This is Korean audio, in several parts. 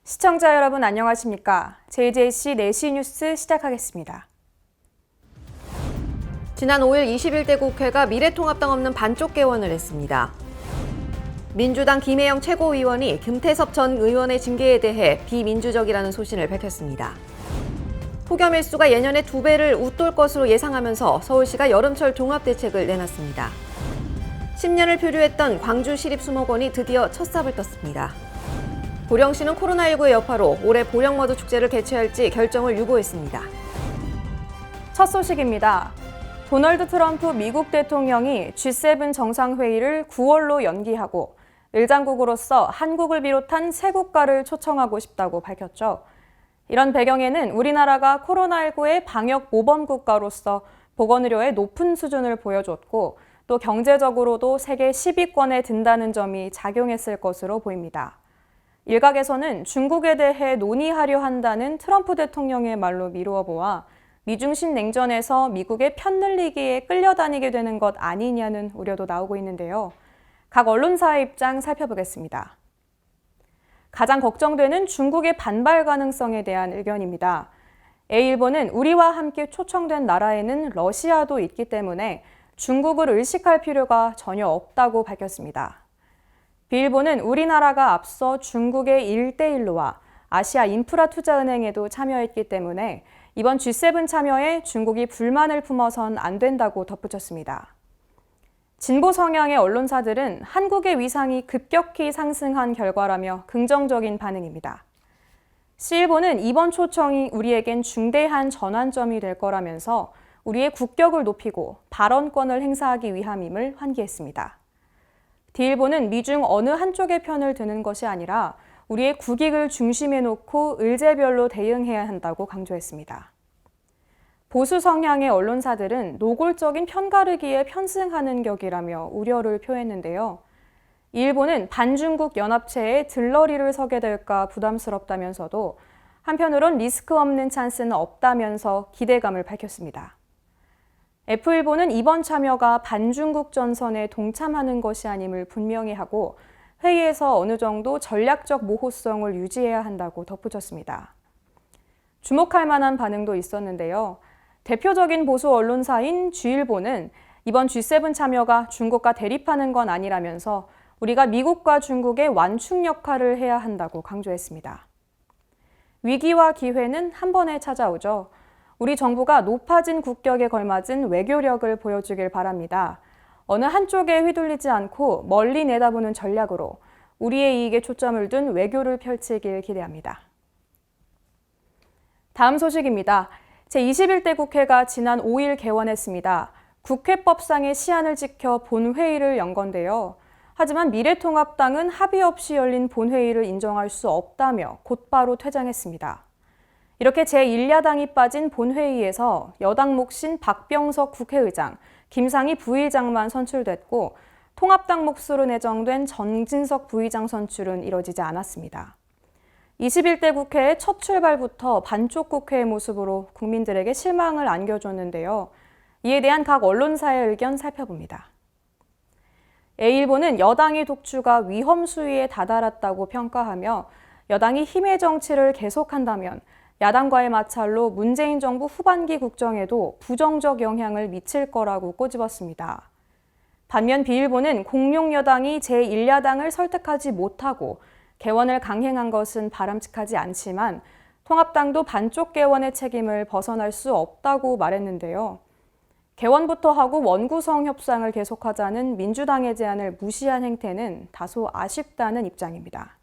시청자 여러분 안녕하십니까? JJC 4시 뉴스 시작하겠습니다. 지난 5일 21대 국회가 미래통합당 없는 반쪽 개원을 했습니다. 민주당 김혜영 최고위원이 김태섭 전 의원의 징계에 대해 비민주적이라는 소신을 밝혔습니다. 폭염 일수가 예년의 2배를 웃돌 것으로 예상하면서 서울시가 여름철 종합대책을 내놨습니다. 10년을 표류했던 광주시립수목원이 드디어 첫 삽을 떴습니다. 보령시는 코로나19의 여파로 올해 보령머드 축제를 개최할지 결정을 유보했습니다. 첫 소식입니다. 도널드 트럼프 미국 대통령이 G7 정상회의를 9월로 연기하고 일장국으로서 한국을 비롯한 세 국가를 초청하고 싶다고 밝혔죠. 이런 배경에는 우리나라가 코로나19의 방역 모범 국가로서 보건의료의 높은 수준을 보여줬고 또 경제적으로도 세계 10위권에 든다는 점이 작용했을 것으로 보입니다. 일각에서는 중국에 대해 논의하려 한다는 트럼프 대통령의 말로 미루어 보아 미중신 냉전에서 미국의 편늘리기에 끌려다니게 되는 것 아니냐는 우려도 나오고 있는데요. 각 언론사의 입장 살펴보겠습니다. 가장 걱정되는 중국의 반발 가능성에 대한 의견입니다. A일보는 우리와 함께 초청된 나라에는 러시아도 있기 때문에 중국을 의식할 필요가 전혀 없다고 밝혔습니다. B일보는 우리나라가 앞서 중국의 1대1로와 아시아 인프라투자은행에도 참여했기 때문에 이번 G7 참여에 중국이 불만을 품어선 안 된다고 덧붙였습니다. 진보 성향의 언론사들은 한국의 위상이 급격히 상승한 결과라며 긍정적인 반응입니다. C일보는 이번 초청이 우리에겐 중대한 전환점이 될 거라면서 우리의 국격을 높이고 발언권을 행사하기 위함임을 환기했습니다. D일보는 미중 어느 한쪽의 편을 드는 것이 아니라 우리의 국익을 중심에 놓고 의제별로 대응해야 한다고 강조했습니다. 보수 성향의 언론사들은 노골적인 편가르기에 편승하는 격이라며 우려를 표했는데요. 이일보는 반중국 연합체에 들러리를 서게 될까 부담스럽다면서도 한편으론 리스크 없는 찬스는 없다면서 기대감을 밝혔습니다. F일보는 이번 참여가 반중국 전선에 동참하는 것이 아님을 분명히 하고 회의에서 어느 정도 전략적 모호성을 유지해야 한다고 덧붙였습니다. 주목할 만한 반응도 있었는데요. 대표적인 보수 언론사인 G일보는 이번 G7 참여가 중국과 대립하는 건 아니라면서 우리가 미국과 중국의 완충 역할을 해야 한다고 강조했습니다. 위기와 기회는 한 번에 찾아오죠. 우리 정부가 높아진 국격에 걸맞은 외교력을 보여주길 바랍니다. 어느 한쪽에 휘둘리지 않고 멀리 내다보는 전략으로 우리의 이익에 초점을 둔 외교를 펼치길 기대합니다. 다음 소식입니다. 제21대 국회가 지난 5일 개원했습니다. 국회법상의 시한을 지켜 본회의를 연 건데요. 하지만 미래통합당은 합의 없이 열린 본회의를 인정할 수 없다며 곧바로 퇴장했습니다. 이렇게 제1야당이 빠진 본회의에서 여당 몫인 박병석 국회의장, 김상희 부의장만 선출됐고 통합당 몫으로 내정된 정진석 부의장 선출은 이뤄지지 않았습니다. 21대 국회의 첫 출발부터 반쪽 국회의 모습으로 국민들에게 실망을 안겨줬는데요. 이에 대한 각 언론사의 의견 살펴봅니다. A일보는 여당의 독주가 위험 수위에 다다랐다고 평가하며 여당이 힘의 정치를 계속한다면 야당과의 마찰로 문재인 정부 후반기 국정에도 부정적 영향을 미칠 거라고 꼬집었습니다. 반면 B일보는 공룡 여당이 제1야당을 설득하지 못하고 개원을 강행한 것은 바람직하지 않지만 통합당도 반쪽 개원의 책임을 벗어날 수 없다고 말했는데요. 개원부터 하고 원구성 협상을 계속하자는 민주당의 제안을 무시한 행태는 다소 아쉽다는 입장입니다.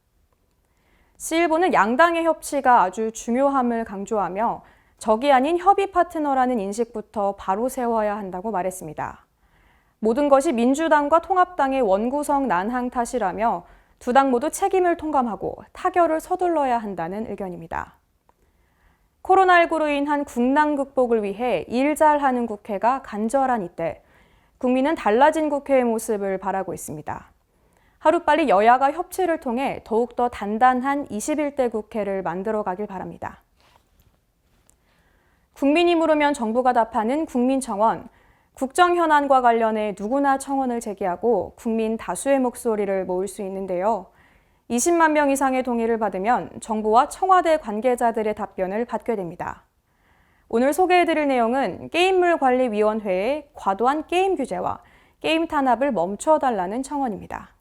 C일보는 양당의 협치가 아주 중요함을 강조하며 적이 아닌 협의 파트너라는 인식부터 바로 세워야 한다고 말했습니다. 모든 것이 민주당과 통합당의 원구성 난항 탓이라며 두 당 모두 책임을 통감하고 타결을 서둘러야 한다는 의견입니다. 코로나19로 인한 국난 극복을 위해 일 잘하는 국회가 간절한 이때 국민은 달라진 국회의 모습을 바라고 있습니다. 하루빨리 여야가 협치를 통해 더욱더 단단한 21대 국회를 만들어가길 바랍니다. 국민이 물으면 정부가 답하는 국민청원. 국정 현안과 관련해 누구나 청원을 제기하고 국민 다수의 목소리를 모을 수 있는데요. 20만 명 이상의 동의를 받으면 정부와 청와대 관계자들의 답변을 받게 됩니다. 오늘 소개해드릴 내용은 게임물관리위원회의 과도한 게임 규제와 게임 탄압을 멈춰달라는 청원입니다.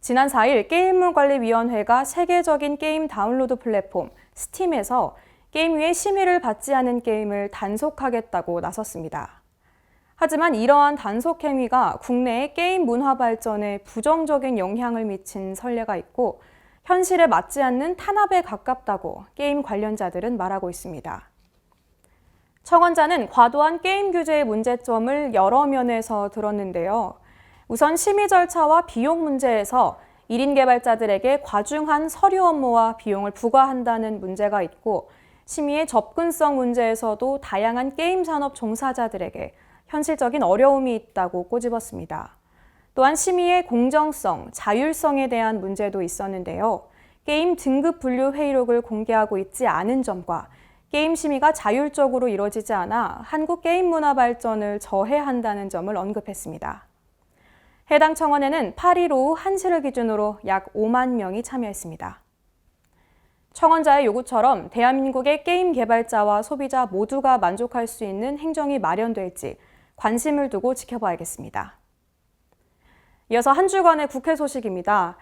지난 4일 게임물관리위원회가 세계적인 게임 다운로드 플랫폼 스팀에서 게임 위에 심의를 받지 않은 게임을 단속하겠다고 나섰습니다. 하지만 이러한 단속 행위가 국내의 게임 문화 발전에 부정적인 영향을 미친 선례가 있고 현실에 맞지 않는 탄압에 가깝다고 게임 관련자들은 말하고 있습니다. 청원자는 과도한 게임 규제의 문제점을 여러 면에서 들었는데요. 우선 심의 절차와 비용 문제에서 1인 개발자들에게 과중한 서류 업무와 비용을 부과한다는 문제가 있고 심의의 접근성 문제에서도 다양한 게임 산업 종사자들에게 현실적인 어려움이 있다고 꼬집었습니다. 또한 심의의 공정성, 자율성에 대한 문제도 있었는데요. 게임 등급 분류 회의록을 공개하고 있지 않은 점과 게임 심의가 자율적으로 이뤄지지 않아 한국 게임 문화 발전을 저해한다는 점을 언급했습니다. 해당 청원에는 8일 오후 1시를 기준으로 약 5만 명이 참여했습니다. 청원자의 요구처럼 대한민국의 게임 개발자와 소비자 모두가 만족할 수 있는 행정이 마련될지 관심을 두고 지켜봐야겠습니다. 이어서 한 주간의 국회 소식입니다.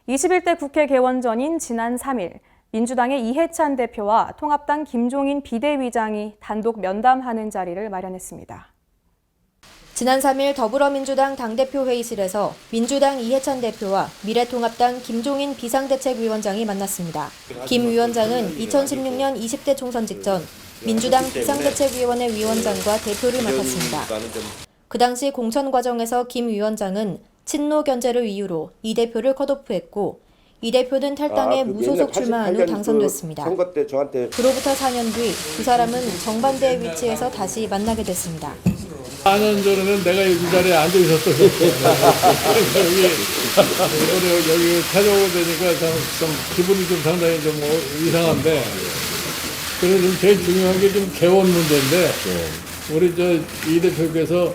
21대 국회 개원 전인 지난 3일 민주당의 이해찬 대표와 통합당 김종인 비대위장이 단독 면담하는 자리를 마련했습니다. 지난 3일 더불어민주당 당대표 회의실에서 민주당 이해찬 대표와 미래통합당 김종인 비상대책위원장이 만났습니다. 김 위원장은 2016년 20대 총선 직전 민주당 비상대책위원회 위원장과 대표를 맡았습니다. 그 당시 공천 과정에서 김 위원장은 친노 견제를 이유로 이 대표를 컷오프했고 이 대표는 탈당해 무소속 출마한 후 당선됐습니다. 그로부터 4년 뒤 두 사람은 정반대의 위치에서 다시 만나게 됐습니다. 4년 전에는 내가 이 자리에 앉아 있었던 여기 찾아오게 되니까 좀 기분이 좀 상당히 좀 이상한데 그래서 좀 제일 중요한 게 좀 개원 문제인데 우리 이 대표께서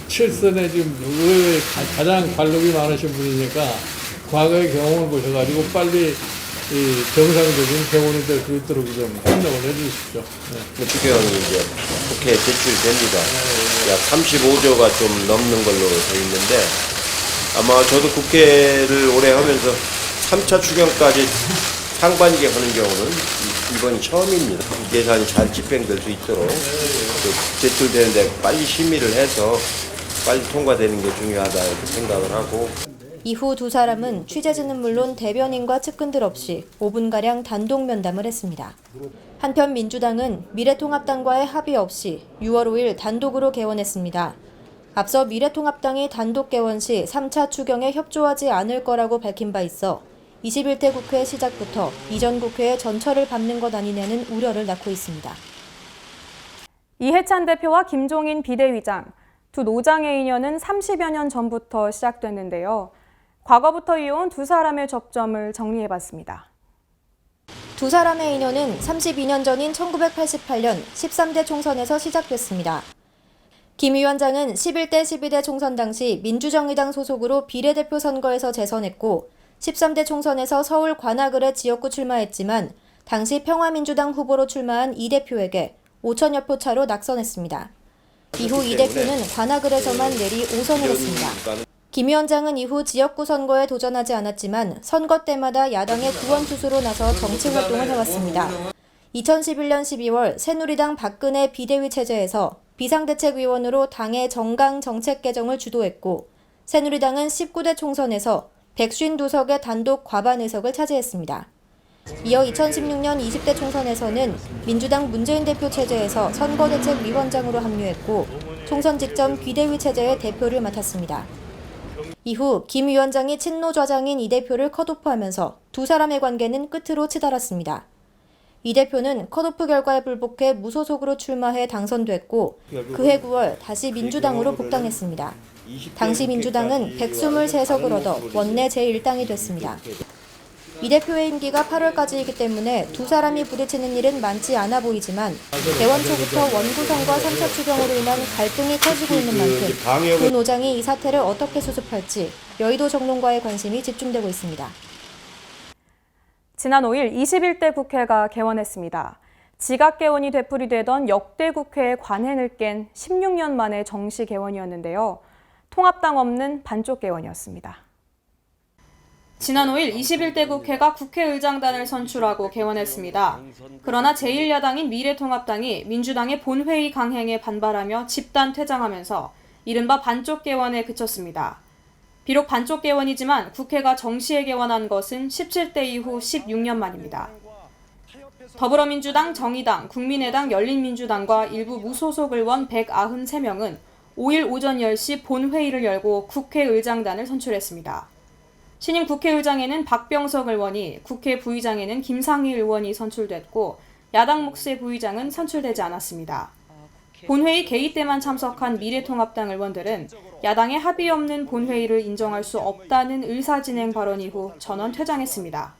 7선에 지금 의회에 가장 관록이 많으신 분이니까 과거의 경험을 보셔가지고 빨리 이 정상적인 개원이 될 수 있도록 좀 협력을 해주십시오. 특별히 이제 국회에 제출됩니다. 약 35조가 좀 넘는 걸로 되어 있는데 아마 저도 국회를 오래 하면서 3차 추경까지 상반기에 하는 경우는 이번이 처음입니다. 이 예산이 잘 집행될 수 있도록 제출되는데 빨리 심의를 해서 빨리 통과되는 게 중요하다 이렇게 생각을 하고 이후 두 사람은 취재진은 물론 대변인과 측근들 없이 5분가량 단독 면담을 했습니다. 한편 민주당은 미래통합당과의 합의 없이 6월 5일 단독으로 개원했습니다. 앞서 미래통합당이 단독 개원 시 3차 추경에 협조하지 않을 거라고 밝힌 바 있어 21대 국회 시작부터 이전 국회의 전철을 밟는 것 아니냐는 우려를 낳고 있습니다. 이해찬 대표와 김종인 비대위장, 두 노장의 인연은 30여 년 전부터 시작됐는데요. 과거부터 이어온 두 사람의 접점을 정리해봤습니다. 두 사람의 인연은 32년 전인 1988년 13대 총선에서 시작됐습니다. 김 위원장은 11대 12대 총선 당시 민주정의당 소속으로 비례대표 선거에서 재선했고 13대 총선에서 서울 관악을의 지역구 출마했지만 당시 평화민주당 후보로 출마한 이 대표에게 5천여 표 차로 낙선했습니다. 이후 이 대표는 관악을에서만 내리 5선을 했습니다. 김 위원장은 이후 지역구 선거에 도전하지 않았지만 선거 때마다 야당의 구원투수로 나서 정치 활동을 해왔습니다. 2011년 12월 새누리당 박근혜 비대위 체제에서 비상대책위원으로 당의 정강 정책 개정을 주도했고 새누리당은 19대 총선에서 152석의 단독 과반 의석을 차지했습니다. 이어 2016년 20대 총선에서는 민주당 문재인 대표 체제에서 선거대책위원장으로 합류했고 총선 직전 비대위 체제의 대표를 맡았습니다. 이후 김 위원장이 친노 좌장인 이 대표를 컷오프하면서 두 사람의 관계는 끝으로 치달았습니다. 이 대표는 컷오프 결과에 불복해 무소속으로 출마해 당선됐고 그해 9월 다시 민주당으로 복당했습니다. 당시 민주당은 123석을 얻어 원내 제1당이 됐습니다. 이 대표의 임기가 8월까지이기 때문에 두 사람이 부딪히는 일은 많지 않아 보이지만 개원 초부터 원구성과 3차 추경으로 인한 갈등이 커지고 있는 만큼 두 노장이 이 사태를 어떻게 수습할지 여의도 정론과의 관심이 집중되고 있습니다. 지난 5일 21대 국회가 개원했습니다. 지각개원이 되풀이되던 역대 국회의 관행을 깬 16년 만의 정시 개원이었는데요. 통합당 없는 반쪽 개원이었습니다. 지난 5일 21대 국회가 국회의장단을 선출하고 개원했습니다. 그러나 제1야당인 미래통합당이 민주당의 본회의 강행에 반발하며 집단 퇴장하면서 이른바 반쪽 개원에 그쳤습니다. 비록 반쪽 개원이지만 국회가 정시에 개원한 것은 17대 이후 16년 만입니다. 더불어민주당, 정의당, 국민의당, 열린민주당과 일부 무소속 의원 193명은 5일 오전 10시 본회의를 열고 국회의장단을 선출했습니다. 신임 국회의장에는 박병석 의원이, 국회 부의장에는 김상희 의원이 선출됐고 야당 몫의 부의장은 선출되지 않았습니다. 본회의 개의 때만 참석한 미래통합당 의원들은 야당의 합의 없는 본회의를 인정할 수 없다는 의사진행 발언 이후 전원 퇴장했습니다.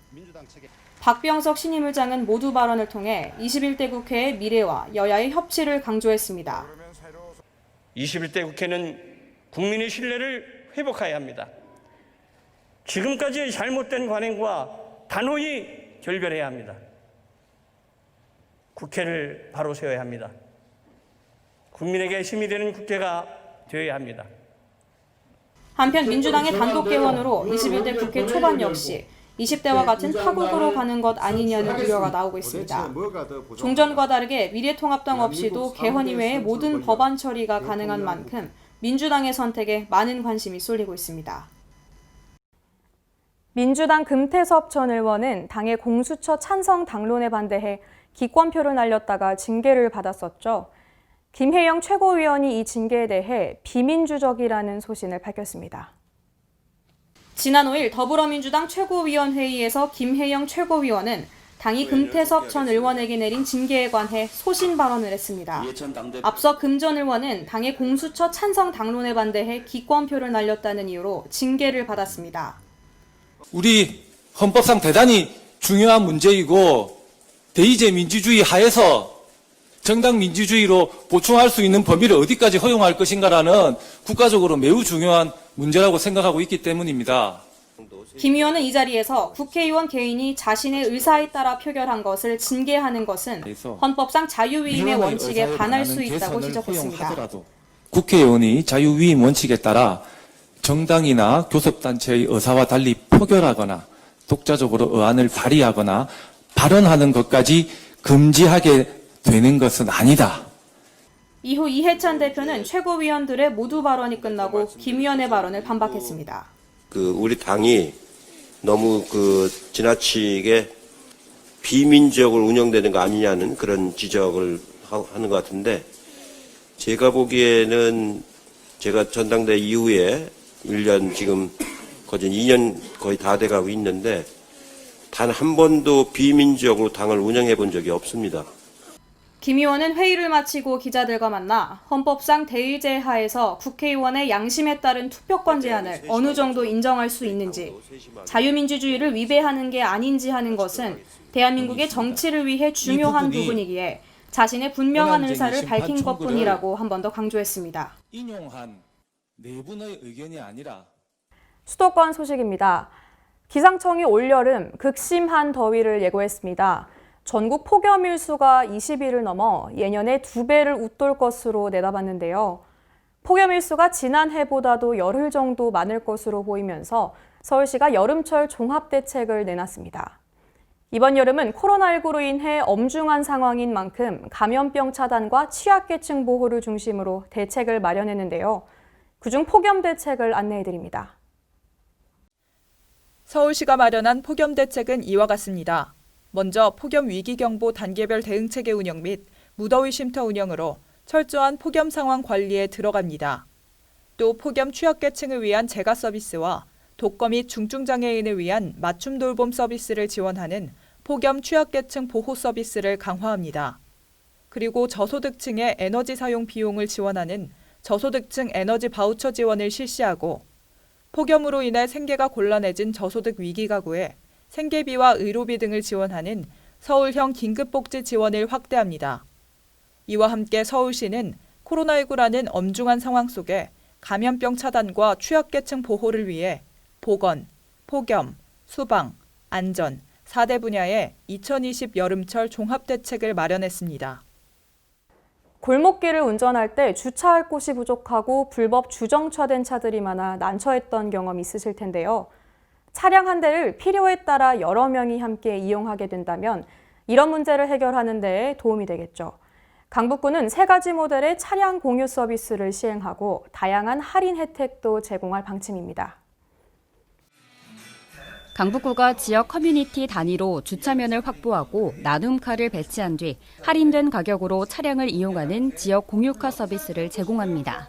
박병석 신임 의장은 모두 발언을 통해 21대 국회의 미래와 여야의 협치를 강조했습니다. 21대 국회는 국민의 신뢰를 회복해야 합니다. 지금까지의 잘못된 관행과 단호히 결별해야 합니다. 국회를 바로 세워야 합니다. 국민에게 힘이 되는 국회가 되어야 합니다. 한편 민주당의 단독 개원으로 21대 국회 초반 역시 20대와 같은 파국으로 가는 것 아니냐는 우려가 나오고 있습니다. 종전과 다르게 미래통합당 없이도 개헌 이외의 모든 법안 처리가 가능한 만큼 민주당의 선택에 많은 관심이 쏠리고 있습니다. 민주당 금태섭 전 의원은 당의 공수처 찬성 당론에 반대해 기권표를 날렸다가 징계를 받았었죠. 김혜영 최고위원이 이 징계에 대해 비민주적이라는 소신을 밝혔습니다. 지난 5일 더불어민주당 최고위원회의에서 김혜영 최고위원은 당이 금태섭 전 의원에게 내린 징계에 관해 소신 발언을 했습니다. 앞서 금 전 의원은 당의 공수처 찬성 당론에 반대해 기권표를 날렸다는 이유로 징계를 받았습니다. 우리 헌법상 대단히 중요한 문제이고 대의제 민주주의 하에서 정당 민주주의로 보충할 수 있는 범위를 어디까지 허용할 것인가라는 국가적으로 매우 중요한 문제라고 생각하고 있기 때문입니다. 김 의원은 이 자리에서 국회의원 개인이 자신의 의사에 따라 표결한 것을 징계하는 것은 헌법상 자유위임의 원칙에 반할 수 있다고 지적했습니다. 국회의원이 자유위임 원칙에 따라 정당이나 교섭단체의 의사와 달리 표결하거나 독자적으로 의안을 발의하거나 발언하는 것까지 금지하게 되는 것은 아니다. 이후 이해찬 대표는 최고위원들의 모두 발언이 끝나고 김 의원의 발언을 반박했습니다. 우리 당이 너무 지나치게 비민주적으로 운영되는 거 아니냐는 그런 지적을 하는 것 같은데, 제가 보기에는 제가 전당대 이후에 1년 지금 거진 2년 거의 다 돼가고 있는데 단 한 번도 비민주적으로 당을 운영해 본 적이 없습니다. 김 의원은 회의를 마치고 기자들과 만나 헌법상 대의제 하에서 국회의원의 양심에 따른 투표권 제한을 어느 정도 인정할 수 있는지, 자유민주주의를 위배하는 게 아닌지 하는 것은 대한민국의 정치를 위해 중요한 부분이기에 자신의 분명한 의사를 밝힌 것뿐이라고 한 번 더 강조했습니다. 인용한 내분의 의견이 아니라 수도권 소식입니다. 기상청이 올여름 극심한 더위를 예고했습니다. 전국 폭염일수가 20일을 넘어 예년의 2배를 웃돌 것으로 내다봤는데요. 폭염일수가 지난해보다도 열흘 정도 많을 것으로 보이면서 서울시가 여름철 종합대책을 내놨습니다. 이번 여름은 코로나19로 인해 엄중한 상황인 만큼 감염병 차단과 취약계층 보호를 중심으로 대책을 마련했는데요. 그중 폭염 대책을 안내해드립니다. 서울시가 마련한 폭염 대책은 이와 같습니다. 먼저 폭염 위기경보 단계별 대응체계 운영 및 무더위 쉼터 운영으로 철저한 폭염 상황 관리에 들어갑니다. 또 폭염 취약계층을 위한 재가 서비스와 독거 및 중증장애인을 위한 맞춤 돌봄 서비스를 지원하는 폭염 취약계층 보호 서비스를 강화합니다. 그리고 저소득층의 에너지 사용 비용을 지원하는 저소득층 에너지 바우처 지원을 실시하고, 폭염으로 인해 생계가 곤란해진 저소득 위기 가구에 생계비와 의료비 등을 지원하는 서울형 긴급복지 지원을 확대합니다. 이와 함께 서울시는 코로나19라는 엄중한 상황 속에 감염병 차단과 취약계층 보호를 위해 보건, 폭염, 수방, 안전, 4대 분야의 2020 여름철 종합대책을 마련했습니다. 골목길을 운전할 때 주차할 곳이 부족하고 불법 주정차된 차들이 많아 난처했던 경험 있으실 텐데요. 차량 한 대를 필요에 따라 여러 명이 함께 이용하게 된다면 이런 문제를 해결하는 데 도움이 되겠죠. 강북구는 3가지 모델의 차량 공유 서비스를 시행하고 다양한 할인 혜택도 제공할 방침입니다. 강북구가 지역 커뮤니티 단위로 주차면을 확보하고 나눔카를 배치한 뒤 할인된 가격으로 차량을 이용하는 지역 공유카 서비스를 제공합니다.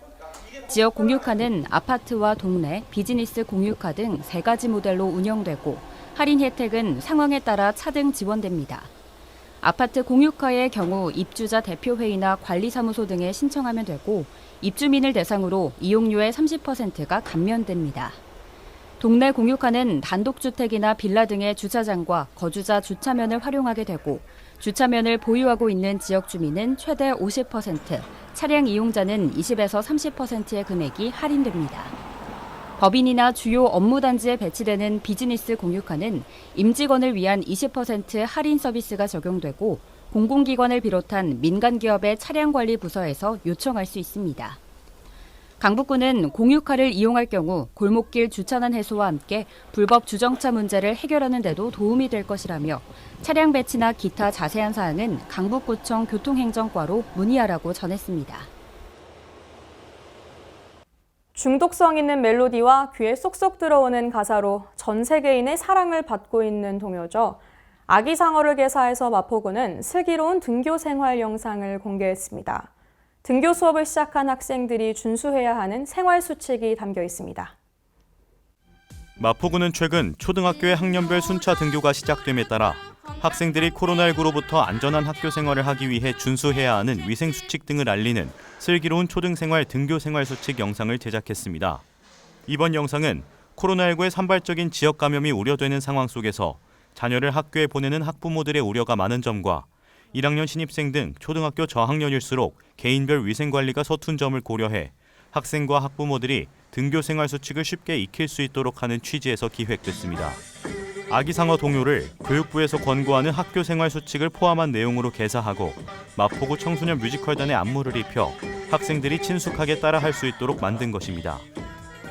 지역 공유카는 아파트와 동네, 비즈니스 공유카 등 3가지 모델로 운영되고 할인 혜택은 상황에 따라 차등 지원됩니다. 아파트 공유카의 경우 입주자 대표회의나 관리사무소 등에 신청하면 되고 입주민을 대상으로 이용료의 30%가 감면됩니다. 동네 공유카는 단독주택이나 빌라 등의 주차장과 거주자 주차면을 활용하게 되고 주차면을 보유하고 있는 지역 주민은 최대 50%, 차량 이용자는 20에서 30%의 금액이 할인됩니다. 법인이나 주요 업무단지에 배치되는 비즈니스 공유카는 임직원을 위한 20% 할인 서비스가 적용되고 공공기관을 비롯한 민간기업의 차량관리 부서에서 요청할 수 있습니다. 강북구는 공유카를 이용할 경우 골목길 주차난 해소와 함께 불법 주정차 문제를 해결하는 데도 도움이 될 것이라며 차량 배치나 기타 자세한 사항은 강북구청 교통행정과로 문의하라고 전했습니다. 중독성 있는 멜로디와 귀에 쏙쏙 들어오는 가사로 전 세계인의 사랑을 받고 있는 동요죠. 아기상어를 개사해서 마포구는 슬기로운 등교 생활 영상을 공개했습니다. 등교 수업을 시작한 학생들이 준수해야 하는 생활 수칙이 담겨 있습니다. 마포구는 최근 초등학교의 학년별 순차 등교가 시작됨에 따라 학생들이 코로나19로부터 안전한 학교 생활을 하기 위해 준수해야 하는 위생 수칙 등을 알리는 슬기로운 초등생활 등교 생활 수칙 영상을 제작했습니다. 이번 영상은 코로나19의 산발적인 지역 감염이 우려되는 상황 속에서 자녀를 학교에 보내는 학부모들의 우려가 많은 점과 1학년 신입생 등 초등학교 저학년일수록 개인별 위생관리가 서툰 점을 고려해 학생과 학부모들이 등교 생활 수칙을 쉽게 익힐 수 있도록 하는 취지에서 기획됐습니다. 아기상어 동요를 교육부에서 권고하는 학교 생활 수칙을 포함한 내용으로 개사하고 마포구 청소년 뮤지컬단의 안무를 입혀 학생들이 친숙하게 따라할 수 있도록 만든 것입니다.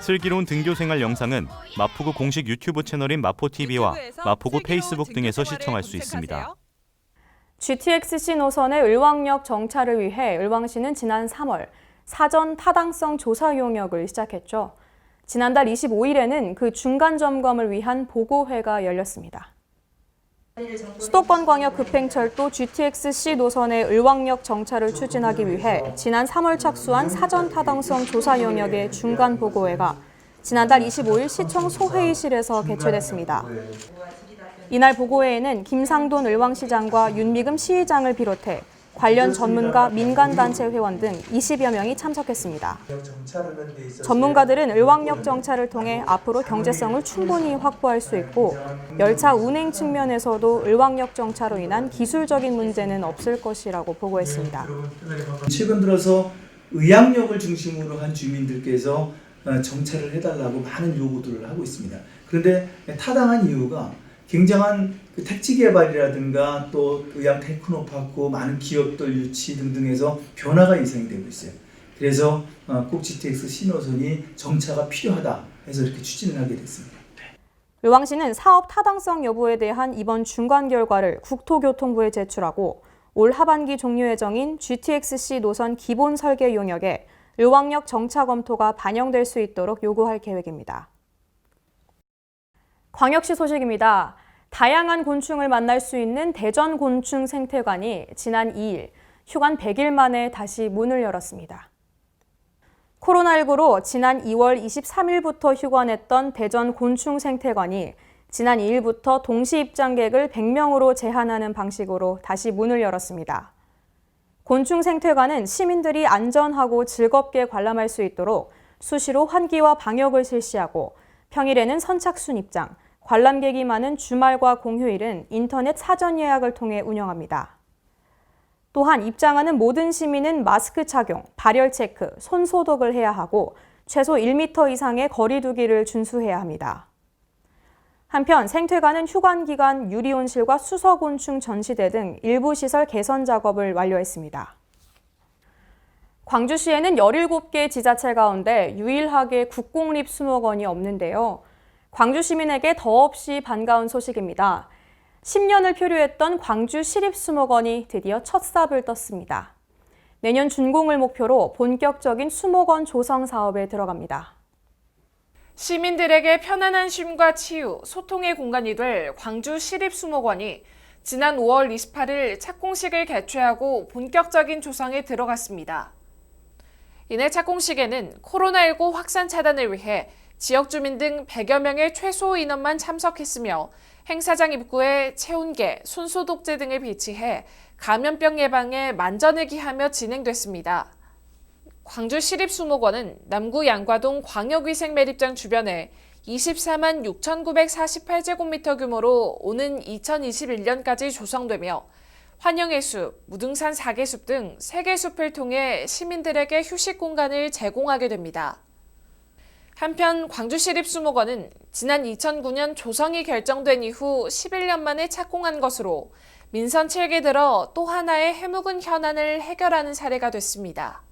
슬기로운 등교 생활 영상은 마포구 공식 유튜브 채널인 마포TV와 마포구 페이스북 등에서 시청할 수 있습니다. GTX-C 노선의 을왕역 정차를 위해 을왕시는 지난 3월 사전 타당성 조사 용역을 시작했죠. 지난달 25일에는 그 중간 점검을 위한 보고회가 열렸습니다. 수도권광역급행철도 GTX-C 노선의 을왕역 정차를 추진하기 위해 지난 3월 착수한 사전 타당성 조사 용역의 중간 보고회가 지난달 25일 시청 소회의실에서 개최됐습니다. 이날 보고회에는 김상돈 을왕시장과 윤미금 시의장을 비롯해 관련 전문가, 민간단체 회원 등 20여 명이 참석했습니다. 전문가들은 을왕역 정차를 통해 앞으로 경제성을 충분히 확보할 수 있고 열차 운행 측면에서도 을왕역 정차로 인한 기술적인 문제는 없을 것이라고 보고했습니다. 최근 들어서 의왕역을 중심으로 한 주민들께서 정차를 해달라고 많은 요구들을 하고 있습니다. 그런데 타당한 이유가 굉장한 택지 개발이라든가 또 의왕 테크노파크 많은 기업들 유치 등등에서 변화가 예상이 되고 있어요. 그래서 꼭 GTX-C 노선이 정차가 필요하다 해서 이렇게 추진을 하게 됐습니다. 을왕시는 사업 타당성 여부에 대한 이번 중간 결과를 국토교통부에 제출하고 올 하반기 종료 예정인 GTX-C 노선 기본 설계 용역에 을왕역 정차 검토가 반영될 수 있도록 요구할 계획입니다. 광역시 소식입니다. 다양한 곤충을 만날 수 있는 대전 곤충 생태관이 지난 2일 휴관 100일 만에 다시 문을 열었습니다. 코로나19로 지난 2월 23일부터 휴관했던 대전 곤충 생태관이 지난 2일부터 동시 입장객을 100명으로 제한하는 방식으로 다시 문을 열었습니다. 곤충 생태관은 시민들이 안전하고 즐겁게 관람할 수 있도록 수시로 환기와 방역을 실시하고 평일에는 선착순 입장, 관람객이 많은 주말과 공휴일은 인터넷 사전 예약을 통해 운영합니다. 또한 입장하는 모든 시민은 마스크 착용, 발열 체크, 손 소독을 해야 하고 최소 1m 이상의 거리 두기를 준수해야 합니다. 한편 생태관은 휴관 기간 유리온실과 수서곤충 전시대 등 일부 시설 개선 작업을 완료했습니다. 광주시에는 17개 지자체 가운데 유일하게 국공립수목원이 없는데요. 광주 시민에게 더없이 반가운 소식입니다. 10년을 표류했던 광주시립수목원이 드디어 첫 삽을 떴습니다. 내년 준공을 목표로 본격적인 수목원 조성 사업에 들어갑니다. 시민들에게 편안한 쉼과 치유, 소통의 공간이 될 광주시립수목원이 지난 5월 28일 착공식을 개최하고 본격적인 조성에 들어갔습니다. 이날 착공식에는 코로나19 확산 차단을 위해 지역 주민 등 100여 명의 최소 인원만 참석했으며 행사장 입구에 체온계, 손소독제 등을 배치해 감염병 예방에 만전을 기하며 진행됐습니다. 광주시립수목원은 남구 양과동 광역위생매립장 주변에 24만 6,948제곱미터 규모로 오는 2021년까지 조성되며 환영의 숲, 무등산 4개 숲 등 3개 숲을 통해 시민들에게 휴식 공간을 제공하게 됩니다. 한편 광주시립수목원은 지난 2009년 조성이 결정된 이후 11년 만에 착공한 것으로 민선 7기 들어 또 하나의 해묵은 현안을 해결하는 사례가 됐습니다.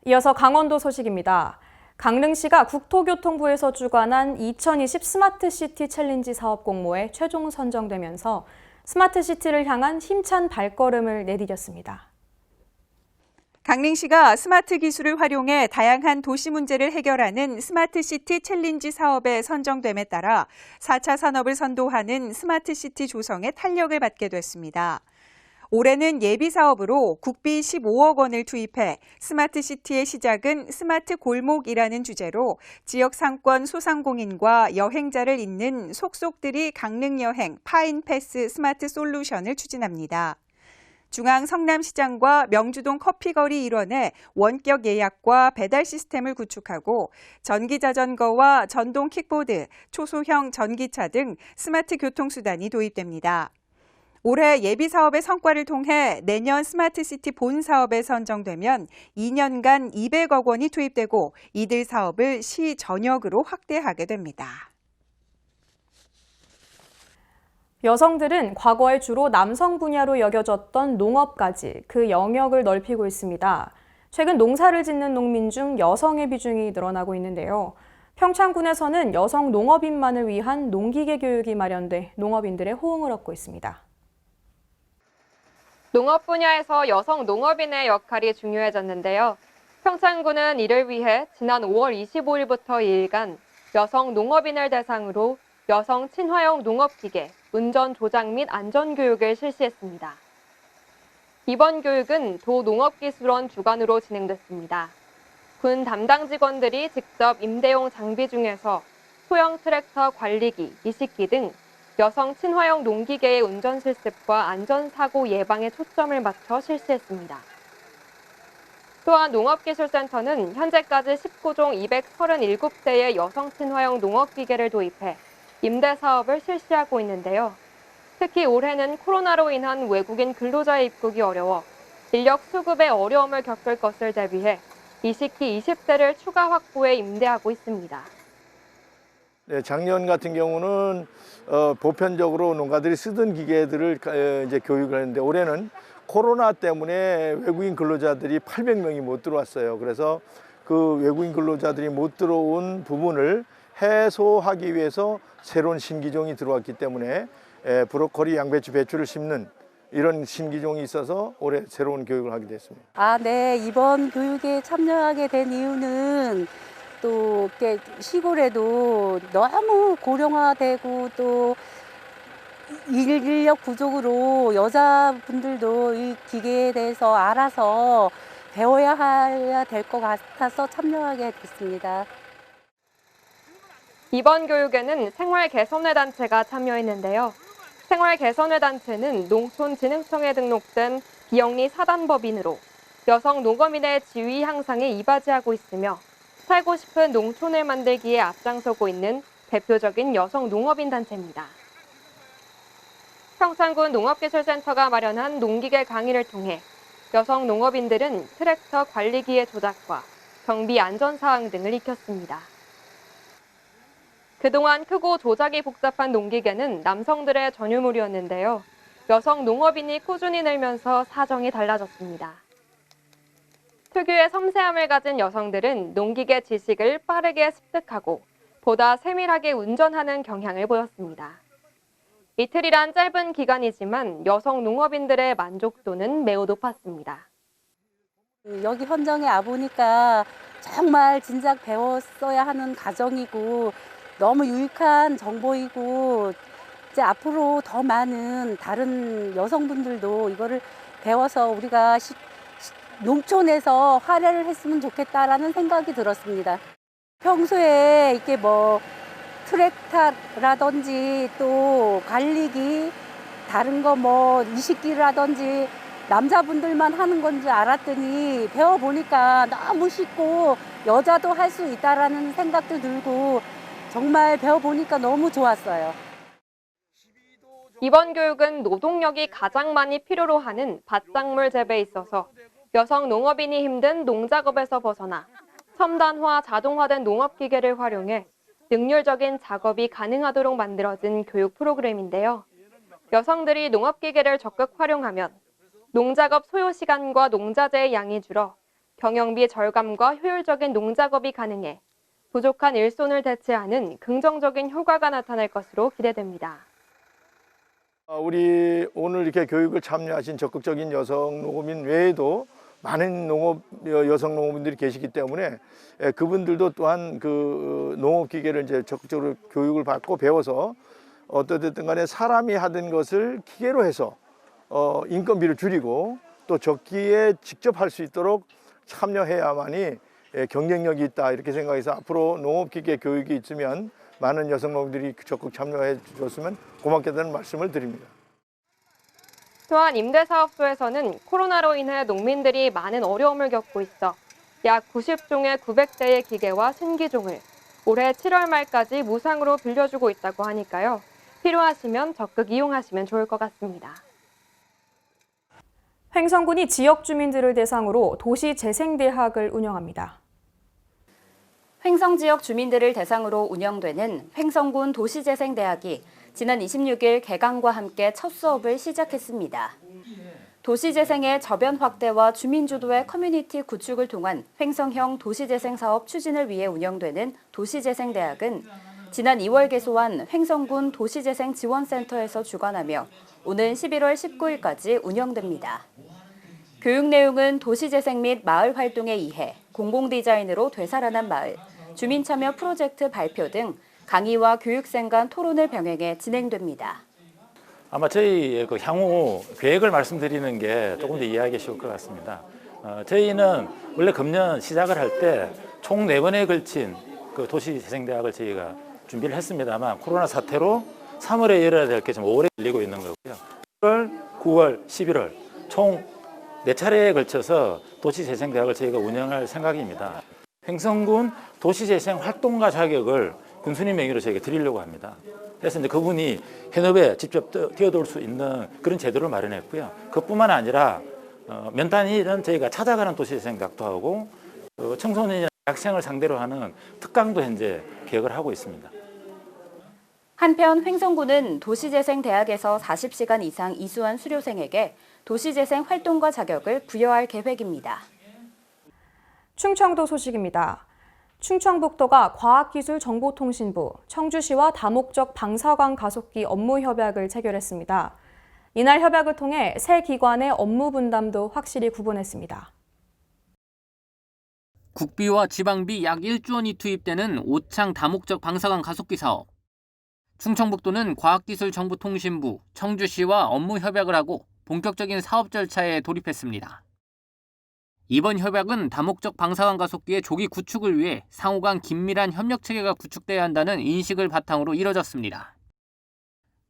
이어서 강원도 소식입니다. 강릉시가 국토교통부에서 주관한 2020 스마트시티 챌린지 사업 공모에 최종 선정되면서 스마트시티를 향한 힘찬 발걸음을 내디뎠습니다. 강릉시가 스마트 기술을 활용해 다양한 도시 문제를 해결하는 스마트시티 챌린지 사업에 선정됨에 따라 4차 산업을 선도하는 스마트시티 조성에 탄력을 받게 됐습니다. 올해는 예비 사업으로 국비 15억 원을 투입해 스마트시티의 시작은 스마트 골목이라는 주제로 지역 상권 소상공인과 여행자를 잇는 속속들이 강릉 여행 파인패스 스마트 솔루션을 추진합니다. 중앙 성남시장과 명주동 커피거리 일원에 원격 예약과 배달 시스템을 구축하고 전기자전거와 전동 킥보드, 초소형 전기차 등 스마트 교통수단이 도입됩니다. 올해 예비 사업의 성과를 통해 내년 스마트시티 본 사업에 선정되면 2년간 200억 원이 투입되고 이들 사업을 시 전역으로 확대하게 됩니다. 여성들은 과거에 주로 남성 분야로 여겨졌던 농업까지 그 영역을 넓히고 있습니다. 최근 농사를 짓는 농민 중 여성의 비중이 늘어나고 있는데요. 평창군에서는 여성 농업인만을 위한 농기계 교육이 마련돼 농업인들의 호응을 얻고 있습니다. 농업 분야에서 여성 농업인의 역할이 중요해졌는데요. 평창군은 이를 위해 지난 5월 25일부터 2일간 여성 농업인을 대상으로 여성 친화형 농업기계, 운전 조작 및 안전교육을 실시했습니다. 이번 교육은 도 농업기술원 주관으로 진행됐습니다. 군 담당 직원들이 직접 임대용 장비 중에서 소형 트랙터 관리기, 이식기 등 여성 친화형 농기계의 운전 실습과 안전사고 예방에 초점을 맞춰 실시했습니다. 또한 농업기술센터는 현재까지 19종 237대의 여성 친화형 농업기계를 도입해 임대 사업을 실시하고 있는데요. 특히 올해는 코로나로 인한 외국인 근로자의 입국이 어려워 인력 수급에 어려움을 겪을 것을 대비해 이식기 20대를 추가 확보해 임대하고 있습니다. 네, 작년 같은 경우는 보편적으로 농가들이 쓰던 기계들을 이제 교육을 했는데 올해는 코로나 때문에 외국인 근로자들이 800명이 못 들어왔어요. 그래서 그 외국인 근로자들이 못 들어온 부분을 해소하기 위해서 새로운 신기종이 들어왔기 때문에 브로콜리, 양배추, 배추를 심는 이런 신기종이 있어서 올해 새로운 교육을 하게 됐습니다. 네. 이번 교육에 참여하게 된 이유는 또 이렇게 시골에도 너무 고령화되고 또 인력 부족으로 여자분들도 이 기계에 대해서 알아서 배워야 될 것 같아서 참여하게 됐습니다. 이번 교육에는 생활개선회 단체가 참여했는데요. 생활개선회 단체는 농촌진흥청에 등록된 비영리 사단법인으로 여성 농업인의 지위 향상에 이바지하고 있으며 살고 싶은 농촌을 만들기에 앞장서고 있는 대표적인 여성 농업인 단체입니다. 평창군 농업기술센터가 마련한 농기계 강의를 통해 여성 농업인들은 트랙터 관리기의 조작과 정비 안전사항 등을 익혔습니다. 그동안 크고 조작이 복잡한 농기계는 남성들의 전유물이었는데요. 여성 농업인이 꾸준히 늘면서 사정이 달라졌습니다. 특유의 섬세함을 가진 여성들은 농기계 지식을 빠르게 습득하고 보다 세밀하게 운전하는 경향을 보였습니다. 이틀이란 짧은 기간이지만 여성 농업인들의 만족도는 매우 높았습니다. 여기 현장에 와보니까 정말 진작 배웠어야 하는 과정이고 너무 유익한 정보이고 이제 앞으로 더 많은 다른 여성분들도 이거를 배워서 우리가 농촌에서 활약을 했으면 좋겠다라는 생각이 들었습니다. 평소에 이렇게 뭐 트랙터라든지 또 관리기, 다른 거 뭐 이식기라든지 남자분들만 하는 건 줄 알았더니 배워보니까 너무 쉽고 여자도 할 수 있다라는 생각도 들고 정말 배워보니까 너무 좋았어요. 이번 교육은 노동력이 가장 많이 필요로 하는 밭작물 재배에 있어서 여성 농업인이 힘든 농작업에서 벗어나 첨단화, 자동화된 농업기계를 활용해 능률적인 작업이 가능하도록 만들어진 교육 프로그램인데요. 여성들이 농업기계를 적극 활용하면 농작업 소요 시간과 농자재의 양이 줄어 경영비 절감과 효율적인 농작업이 가능해 부족한 일손을 대체하는 긍정적인 효과가 나타날 것으로 기대됩니다. 우리 오늘 이렇게 교육을 참여하신 적극적인 여성 농업인 외에도 많은 여성 농업인들이 계시기 때문에 그분들도 또한 그 농업 기계를 이제 적극적으로 교육을 받고 배워서 어떻든 간에 사람이 하던 것을 기계로 해서 인건비를 줄이고 또 적기에 직접 할 수 있도록 참여해야만이 경쟁력이 있다 이렇게 생각해서 앞으로 농업기계 교육이 있으면 많은 여성 농업인들이 적극 참여해 줬으면 고맙겠다는 말씀을 드립니다. 또한 임대사업소에서는 코로나로 인해 농민들이 많은 어려움을 겪고 있어 약 90종의 900대의 기계와 신기종을 올해 7월 말까지 무상으로 빌려주고 있다고 하니까요. 필요하시면 적극 이용하시면 좋을 것 같습니다. 횡성군이 지역 주민들을 대상으로 도시재생대학을 운영합니다. 횡성 지역 주민들을 대상으로 운영되는 횡성군 도시재생대학이 지난 26일 개강과 함께 첫 수업을 시작했습니다. 도시재생의 저변 확대와 주민주도의 커뮤니티 구축을 통한 횡성형 도시재생 사업 추진을 위해 운영되는 도시재생대학은 지난 2월 개소한 횡성군 도시재생 지원센터에서 주관하며 오는 11월 19일까지 운영됩니다. 교육 내용은 도시재생 및 마을 활동에 의해 공공디자인으로 되살아난 마을, 주민참여 프로젝트 발표 등 강의와 교육생 간 토론을 병행해 진행됩니다. 아마 저희 그 향후 계획을 말씀드리는 게 조금 더 이해하기 쉬울 것 같습니다. 저희는 원래 금년 시작을 할 때 총 4번에 걸친 그 도시재생대학을 저희가 준비를 했습니다만 코로나 사태로 3월에 열어야 될 게 지금 5월에 열리고 있는 거고요. 8월, 9월, 11월 총 4차례에 걸쳐서 도시재생대학을 저희가 운영할 생각입니다. 횡성군 도시재생 활동가 자격을 군수님 명의로 저희가 드리려고 합니다. 그래서 이제 그분이 현업에 직접 뛰어들 수 있는 그런 제도를 마련했고요. 그뿐만 아니라 면단위는 저희가 찾아가는 도시재생대학도 하고 청소년이나 학생을 상대로 하는 특강도 현재 계획을 하고 있습니다. 한편 횡성군은 도시재생대학에서 40시간 이상 이수한 수료생에게 도시재생 활동가 자격을 부여할 계획입니다. 충청도 소식입니다. 충청북도가 과학기술정보통신부, 청주시와 다목적 방사광 가속기 업무 협약을 체결했습니다. 이날 협약을 통해 세 기관의 업무 분담도 확실히 구분했습니다. 국비와 지방비 약 1조 원이 투입되는 오창 다목적 방사광 가속기 사업. 충청북도는 과학기술정보통신부, 청주시와 업무 협약을 하고 본격적인 사업 절차에 돌입했습니다. 이번 협약은 다목적 방사광 가속기의 조기 구축을 위해 상호 간 긴밀한 협력 체계가 구축돼야 한다는 인식을 바탕으로 이뤄졌습니다.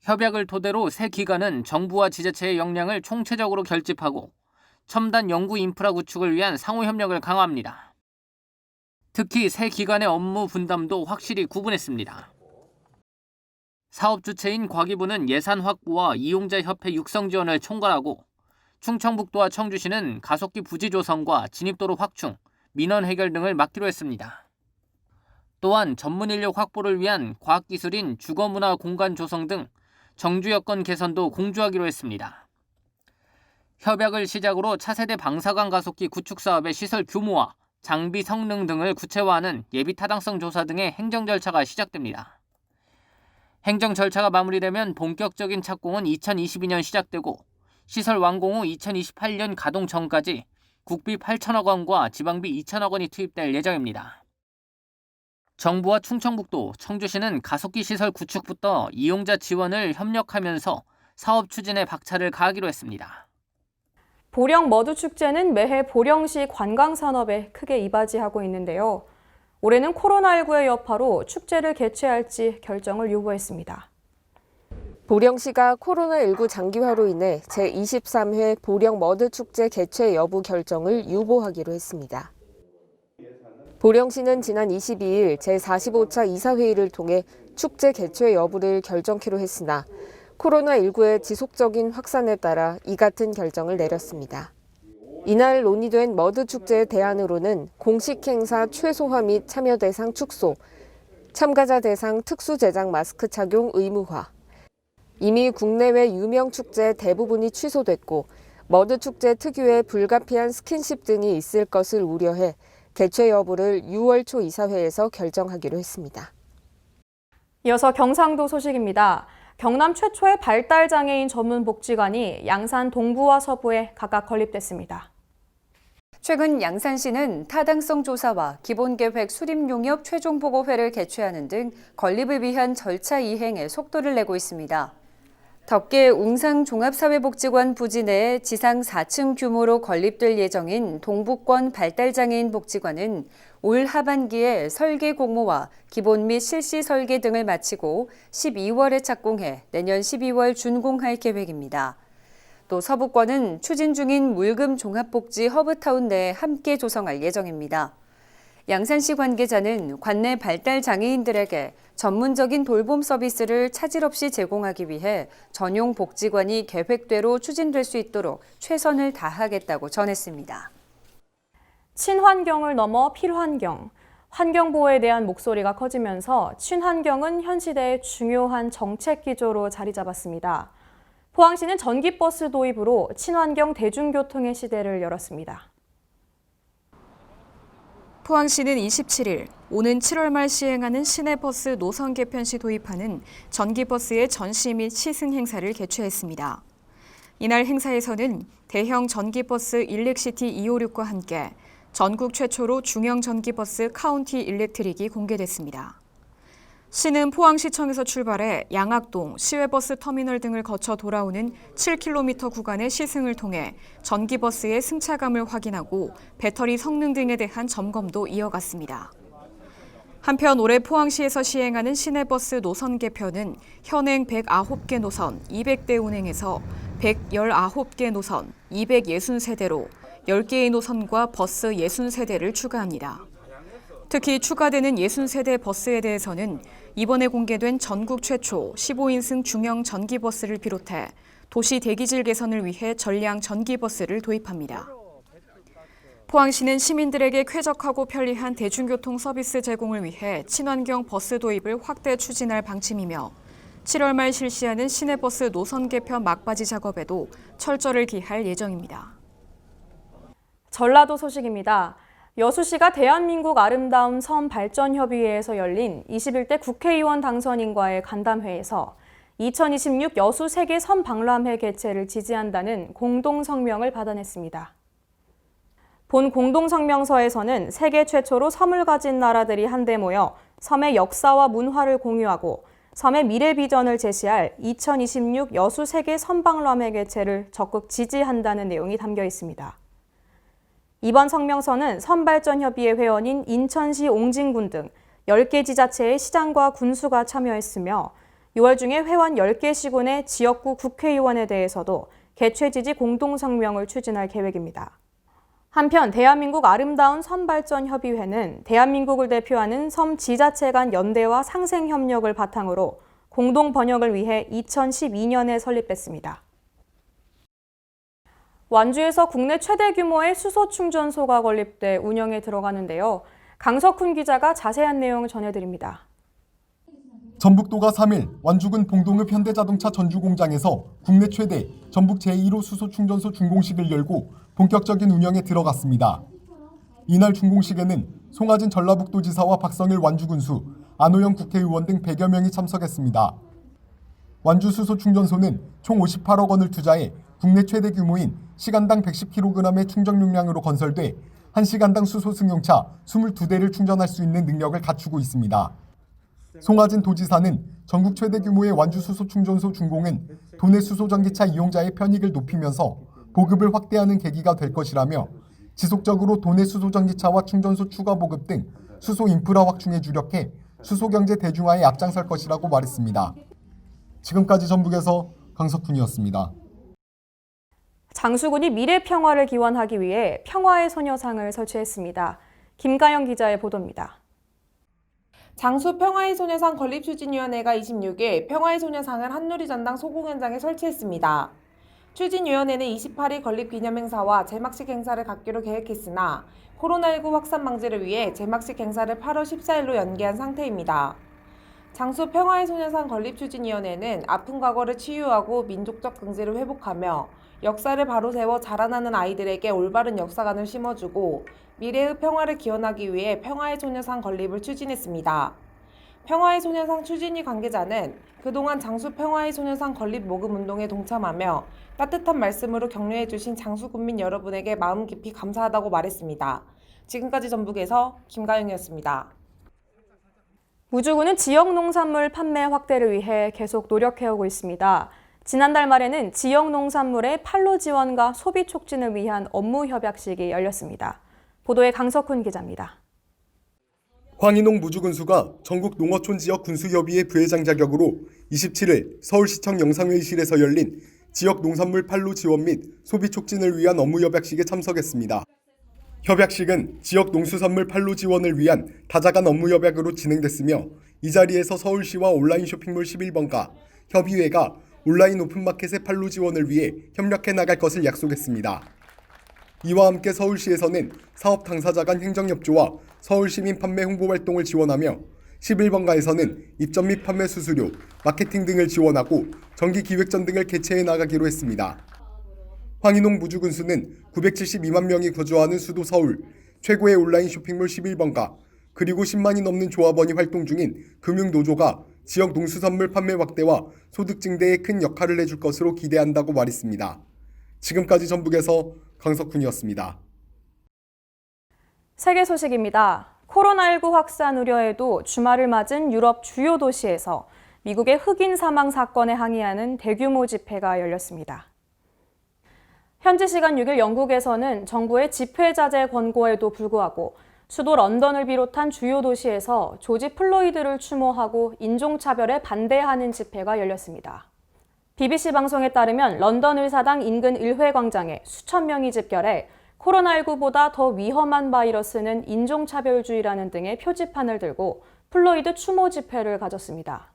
협약을 토대로 세 기관은 정부와 지자체의 역량을 총체적으로 결집하고 첨단 연구 인프라 구축을 위한 상호 협력을 강화합니다. 특히 세 기관의 업무 분담도 확실히 구분했습니다. 사업 주체인 과기부는 예산 확보와 이용자 협회 육성 지원을 총괄하고 충청북도와 청주시는 가속기 부지 조성과 진입도로 확충, 민원 해결 등을 맡기로 했습니다. 또한 전문 인력 확보를 위한 과학기술인 주거문화 공간 조성 등 정주 여건 개선도 공조하기로 했습니다. 협약을 시작으로 차세대 방사관 가속기 구축 사업의 시설 규모와 장비 성능 등을 구체화하는 예비 타당성 조사 등의 행정 절차가 시작됩니다. 행정 절차가 마무리되면 본격적인 착공은 2022년 시작되고 시설 완공 후 2028년 가동 전까지 국비 8천억 원과 지방비 2천억 원이 투입될 예정입니다. 정부와 충청북도, 청주시는 가속기 시설 구축부터 이용자 지원을 협력하면서 사업 추진에 박차를 가하기로 했습니다. 보령 머드축제는 매해 보령시 관광산업에 크게 이바지하고 있는데요. 올해는 코로나19의 여파로 축제를 개최할지 결정을 유보했습니다. 보령시가 코로나19 장기화로 인해 제23회 보령 머드축제 개최 여부 결정을 유보하기로 했습니다. 보령시는 지난 22일 제45차 이사회의를 통해 축제 개최 여부를 결정키로 했으나 코로나19의 지속적인 확산에 따라 이 같은 결정을 내렸습니다. 이날 논의된 머드축제의 대안으로는 공식 행사 최소화 및 참여 대상 축소, 참가자 대상 특수 제작 마스크 착용 의무화, 이미 국내외 유명 축제 대부분이 취소됐고 머드축제 특유의 불가피한 스킨십 등이 있을 것을 우려해 개최 여부를 6월 초 이사회에서 결정하기로 했습니다. 이어서 경상도 소식입니다. 경남 최초의 발달장애인 전문 복지관이 양산 동부와 서부에 각각 건립됐습니다. 최근 양산시는 타당성 조사와 기본계획 수립 용역 최종 보고회를 개최하는 등 건립을 위한 절차 이행에 속도를 내고 있습니다. 덕계 웅상 종합사회복지관 부지 내에 지상 4층 규모로 건립될 예정인 동부권 발달장애인 복지관은 올 하반기에 설계 공모와 기본 및 실시 설계 등을 마치고 12월에 착공해 내년 12월 준공할 계획입니다. 또 서부권은 추진 중인 물금 종합복지 허브타운 내에 함께 조성할 예정입니다. 양산시 관계자는 관내 발달 장애인들에게 전문적인 돌봄 서비스를 차질 없이 제공하기 위해 전용 복지관이 계획대로 추진될 수 있도록 최선을 다하겠다고 전했습니다. 친환경을 넘어 필환경, 환경보호에 대한 목소리가 커지면서 친환경은 현 시대의 중요한 정책 기조로 자리 잡았습니다. 포항시는 전기버스 도입으로 친환경 대중교통의 시대를 열었습니다. 포항시는 27일 오는 7월 말 시행하는 시내버스 노선 개편 시 도입하는 전기버스의 전시 및 시승 행사를 개최했습니다. 이날 행사에서는 대형 전기버스 일렉시티 256과 함께 전국 최초로 중형 전기버스 카운티 일렉트릭이 공개됐습니다. 시는 포항시청에서 출발해 양학동, 시외버스 터미널 등을 거쳐 돌아오는 7km 구간의 시승을 통해 전기버스의 승차감을 확인하고 배터리 성능 등에 대한 점검도 이어갔습니다. 한편 올해 포항시에서 시행하는 시내버스 노선 개편은 현행 109개 노선 200대 운행에서 119개 노선 260세대로 10개의 노선과 버스 60세대를 추가합니다. 특히 추가되는 60세대 버스에 대해서는 이번에 공개된 전국 최초 15인승 중형 전기버스를 비롯해 도시 대기질 개선을 위해 전량 전기버스를 도입합니다. 포항시는 시민들에게 쾌적하고 편리한 대중교통 서비스 제공을 위해 친환경 버스 도입을 확대 추진할 방침이며 7월 말 실시하는 시내버스 노선 개편 막바지 작업에도 철저를 기할 예정입니다. 전라도 소식입니다. 여수시가 대한민국 아름다운 섬 발전협의회에서 열린 21대 국회의원 당선인과의 간담회에서 2026 여수 세계 섬 박람회 개최를 지지한다는 공동성명을 받아냈습니다. 본 공동성명서에서는 세계 최초로 섬을 가진 나라들이 한데 모여 섬의 역사와 문화를 공유하고 섬의 미래 비전을 제시할 2026 여수 세계 섬 박람회 개최를 적극 지지한다는 내용이 담겨 있습니다. 이번 성명서는 섬발전협의회 회원인 인천시 옹진군 등 10개 지자체의 시장과 군수가 참여했으며 6월 중에 회원 10개 시군의 지역구 국회의원에 대해서도 개최 지지 공동성명을 추진할 계획입니다. 한편 대한민국 아름다운 섬발전협의회는 대한민국을 대표하는 섬 지자체 간 연대와 상생협력을 바탕으로 공동 번역을 위해 2012년에 설립됐습니다. 완주에서 국내 최대 규모의 수소 충전소가 건립돼 운영에 들어가는데요. 강석훈 기자가 자세한 내용 전해드립니다. 전북도가 3일 완주군 봉동읍 현대자동차 전주공장에서 국내 최대 전북 제1호 수소 충전소 준공식을 열고 본격적인 운영에 들어갔습니다. 이날 준공식에는 송하진 전라북도지사와 박성일 완주군수, 안호영 국회의원 등 100여 명이 참석했습니다. 완주 수소 충전소는 총 58억 원을 투자해 국내 최대 규모인 시간당 110kg의 충전 용량으로 건설돼 1시간당 수소 승용차 22대를 충전할 수 있는 능력을 갖추고 있습니다. 송하진 도지사는 전국 최대 규모의 완주 수소 충전소 준공은 도내 수소 전기차 이용자의 편익을 높이면서 보급을 확대하는 계기가 될 것이라며 지속적으로 도내 수소 전기차와 충전소 추가 보급 등 수소 인프라 확충에 주력해 수소 경제 대중화에 앞장설 것이라고 말했습니다. 지금까지 전북에서 강석훈이었습니다. 장수군이 미래 평화를 기원하기 위해 평화의 소녀상을 설치했습니다. 김가영 기자의 보도입니다. 장수 평화의 소녀상 건립추진위원회가 26일 평화의 소녀상을 한누리전당 소공연장에 설치했습니다. 추진위원회는 28일 건립 기념행사와 제막식 행사를 갖기로 계획했으나 코로나19 확산 방지를 위해 제막식 행사를 8월 14일로 연기한 상태입니다. 장수 평화의 소녀상 건립추진위원회는 아픈 과거를 치유하고 민족적 긍지를 회복하며 역사를 바로 세워 자라나는 아이들에게 올바른 역사관을 심어주고 미래의 평화를 기원하기 위해 평화의 소녀상 건립을 추진했습니다. 평화의 소녀상 추진위 관계자는 그동안 장수 평화의 소녀상 건립 모금 운동에 동참하며 따뜻한 말씀으로 격려해 주신 장수 군민 여러분에게 마음 깊이 감사하다고 말했습니다. 지금까지 전북에서 김가영이었습니다. 무주군은 지역 농산물 판매 확대를 위해 계속 노력해오고 있습니다. 지난달 말에는 지역 농산물의 판로 지원과 소비 촉진을 위한 업무 협약식이 열렸습니다. 보도에 강석훈 기자입니다. 황인홍 무주군수가 전국 농어촌 지역 군수협의회 부회장 자격으로 27일 서울시청 영상회의실에서 열린 지역 농산물 판로 지원 및 소비 촉진을 위한 업무 협약식에 참석했습니다. 협약식은 지역 농수산물 판로 지원을 위한 다자간 업무 협약으로 진행됐으며 이 자리에서 서울시와 온라인 쇼핑몰 11번가 협의회가 온라인 오픈마켓의 판로 지원을 위해 협력해 나갈 것을 약속했습니다. 이와 함께 서울시에서는 사업 당사자 간 행정협조와 서울시민 판매 홍보 활동을 지원하며 11번가에서는 입점 및 판매 수수료, 마케팅 등을 지원하고 정기기획전 등을 개최해 나가기로 했습니다. 황인홍 무주군수는 972만 명이 거주하는 수도 서울, 최고의 온라인 쇼핑몰 11번가, 그리고 10만이 넘는 조합원이 활동 중인 금융노조가 지역 농수산물 판매 확대와 소득 증대에 큰 역할을 해줄 것으로 기대한다고 말했습니다. 지금까지 전북에서 강석훈이었습니다. 세계 소식입니다. 코로나19 확산 우려에도 주말을 맞은 유럽 주요 도시에서 미국의 흑인 사망 사건에 항의하는 대규모 집회가 열렸습니다. 현지 시간 6일 영국에서는 정부의 집회 자제 권고에도 불구하고 수도 런던을 비롯한 주요 도시에서 조지 플로이드를 추모하고 인종차별에 반대하는 집회가 열렸습니다. BBC 방송에 따르면 런던 의사당 인근 일회광장에 수천 명이 집결해 코로나19보다 더 위험한 바이러스는 인종차별주의라는 등의 표지판을 들고 플로이드 추모 집회를 가졌습니다.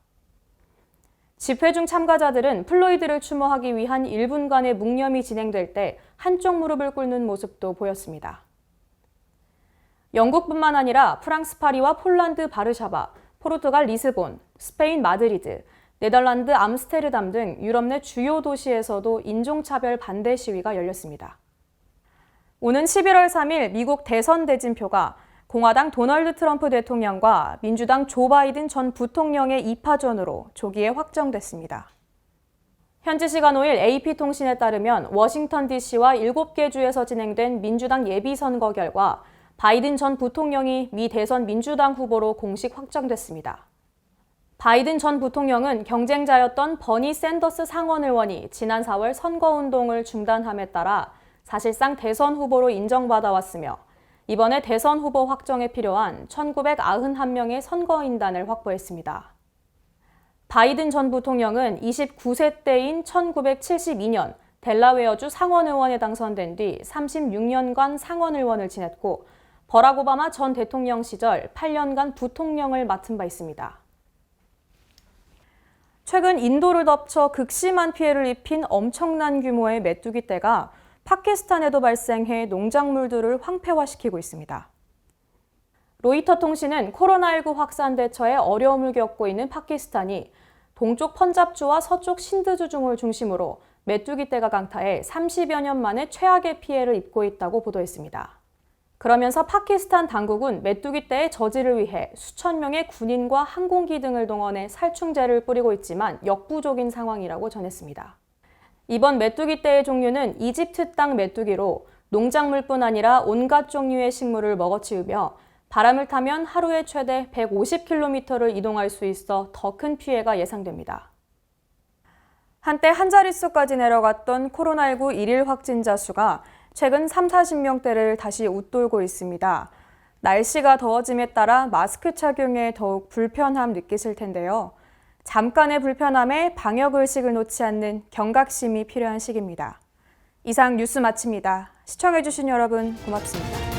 집회 중 참가자들은 플로이드를 추모하기 위한 1분간의 묵념이 진행될 때 한쪽 무릎을 꿇는 모습도 보였습니다. 영국뿐만 아니라 프랑스 파리와 폴란드 바르샤바, 포르투갈 리스본, 스페인 마드리드, 네덜란드 암스테르담 등 유럽 내 주요 도시에서도 인종차별 반대 시위가 열렸습니다. 오는 11월 3일 미국 대선 대진표가 공화당 도널드 트럼프 대통령과 민주당 조 바이든 전 부통령의 2파전으로 조기에 확정됐습니다. 현지 시간 5일 AP통신에 따르면 워싱턴 DC와 7개 주에서 진행된 민주당 예비선거 결과 바이든 전 부통령이 미 대선 민주당 후보로 공식 확정됐습니다. 바이든 전 부통령은 경쟁자였던 버니 샌더스 상원 의원이 지난 4월 선거운동을 중단함에 따라 사실상 대선 후보로 인정받아왔으며 이번에 대선 후보 확정에 필요한 1991명의 선거인단을 확보했습니다. 바이든 전 부통령은 29세 때인 1972년 델라웨어주 상원의원에 당선된 뒤 36년간 상원의원을 지냈고 버락 오바마 전 대통령 시절 8년간 부통령을 맡은 바 있습니다. 최근 인도를 덮쳐 극심한 피해를 입힌 엄청난 규모의 메뚜기 떼가 파키스탄에도 발생해 농작물들을 황폐화시키고 있습니다. 로이터 통신은 코로나19 확산 대처에 어려움을 겪고 있는 파키스탄이 동쪽 펀잡주와 서쪽 신드주 등을 중심으로 메뚜기 떼가 강타해 30여 년 만에 최악의 피해를 입고 있다고 보도했습니다. 그러면서 파키스탄 당국은 메뚜기 떼의 저지를 위해 수천 명의 군인과 항공기 등을 동원해 살충제를 뿌리고 있지만 역부족인 상황이라고 전했습니다. 이번 메뚜기 떼의 종류는 이집트 땅 메뚜기로 농작물뿐 아니라 온갖 종류의 식물을 먹어치우며 바람을 타면 하루에 최대 150km를 이동할 수 있어 더 큰 피해가 예상됩니다. 한때 한 자릿수까지 내려갔던 코로나19 일일 확진자 수가 최근 30-40명대를 다시 웃돌고 있습니다. 날씨가 더워짐에 따라 마스크 착용에 더욱 불편함 느끼실 텐데요. 잠깐의 불편함에 방역의식을 놓지 않는 경각심이 필요한 시기입니다. 이상 뉴스 마칩니다. 시청해주신 여러분 고맙습니다.